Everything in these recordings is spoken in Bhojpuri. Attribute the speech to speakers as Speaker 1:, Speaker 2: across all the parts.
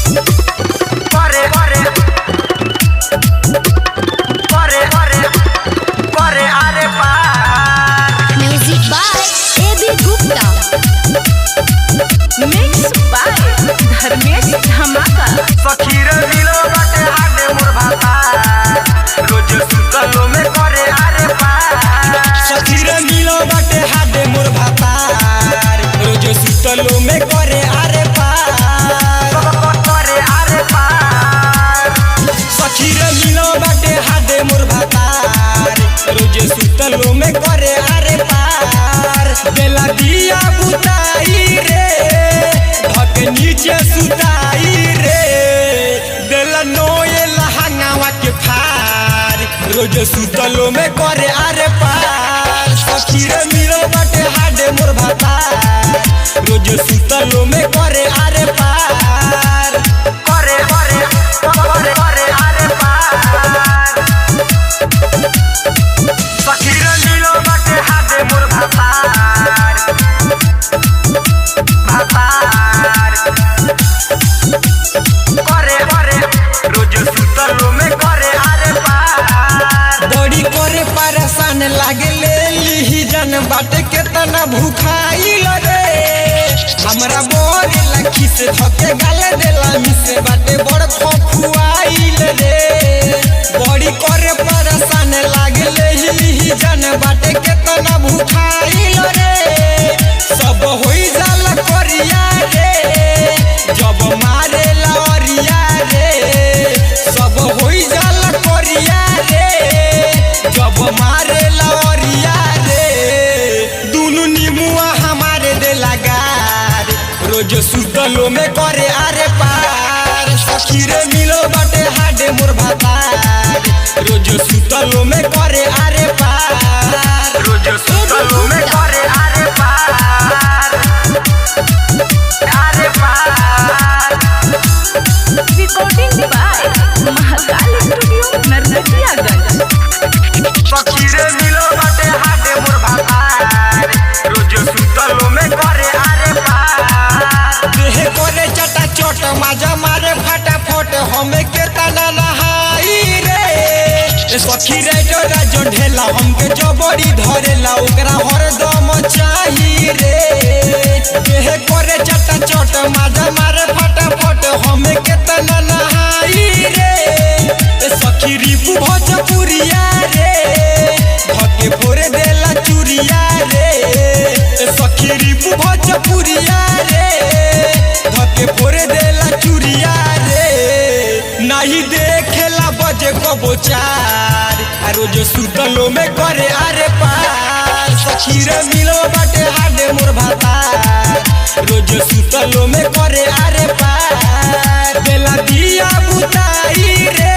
Speaker 1: करे करे करे करे करे आरे पार।
Speaker 2: Music by AB Gupta,
Speaker 3: mix by Dharmesh Dhamaka.
Speaker 1: सखी रे मिलो बाटे हाडे मोर भाता, रोज सुतलो में करे आरे पार।
Speaker 4: सखी रे मिलो बाटे हाडे मोर भाता, रोज सुतलो में करे आरे पार।
Speaker 1: करे आरे पार।
Speaker 4: सखी रे मिलो बाटे हाडे मोर भाता, रोज सुतलो में करे आरे पार। बेला दिया बुताई रे, धक नीचे सुताई रे, बेला नोए लहंगावा के फार, रोज सुतलो में करे आरे पार। सखी रे मिलो बाटे हाडे मोर भाता, रोज सुतलो में करे आरे पार।
Speaker 1: करे करे करे करे आरे पार। सखी रे मिलो बाटे हाडे मोर भाता, करे करे रोज सुतलो में करे आरे पार।
Speaker 4: बड़ी करे परेशान लागे ले ली जन बाटे के तना भूखाइल रे, हमरा बोरे लखी से धके गाले देला मिसे बाटे बड़ खखुआइल रे। बड़ी करे परेशान लागे ले ली जन बाटे के तना भूखाइल रे, सब होई जाला करिया रे, जब मारे लवरिया रे, सब होई जाला करिया रे, जब मारे लवरिया रे, दुनु निमुआ हमारे दे लगार, रोज सुतलो में करे आरे पार। सखी रे मिलो बाटे हाडे मोर भातार, रोज सुतलो में करे आरे पार।
Speaker 1: रोज सुतलो में करे आरे पार। आरे पार।
Speaker 3: Recording by Mahakal studio Narkatiaganj.
Speaker 1: सखी रे मिलो बाटे हाडे मोर भातार, रोज सुतलो में करे आरे पार।
Speaker 4: देह करे चटा चोट माजा मारे फटाफट, हमें के तना नहाई रे। सखी रे जोरा जो ढेला हमके जबड़ी धरेला, ओकरा हरदम चाही रे। देह करे चटा चोट माजा मारे फटाफट, हमें के तना नहाई रे। सखी रिपु भोजपुरिया रे, धके फोरे देला चुरिया रे। सखी रिपु भोजपुरिया रे, धके फोरे देला चुरिया रे। नहीं देखेला बजे को बोचार, रोज सुतलो में करे आरे पार। सखी रे मिलो बाटे हाडे मोर भातार, रोज सुतलो में करे आरे पार। बेला दिया बुताई रे,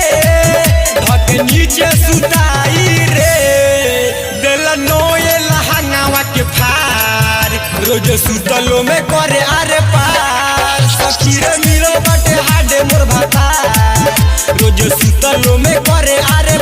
Speaker 4: धक नीचे सुताई रे, बेला नोए लहंगावा के फार, रोज सुतलो में करे आरे पार। सखी रे मिलो बाटे हाडे मोर भातार, रोज सुतलो में करे आरे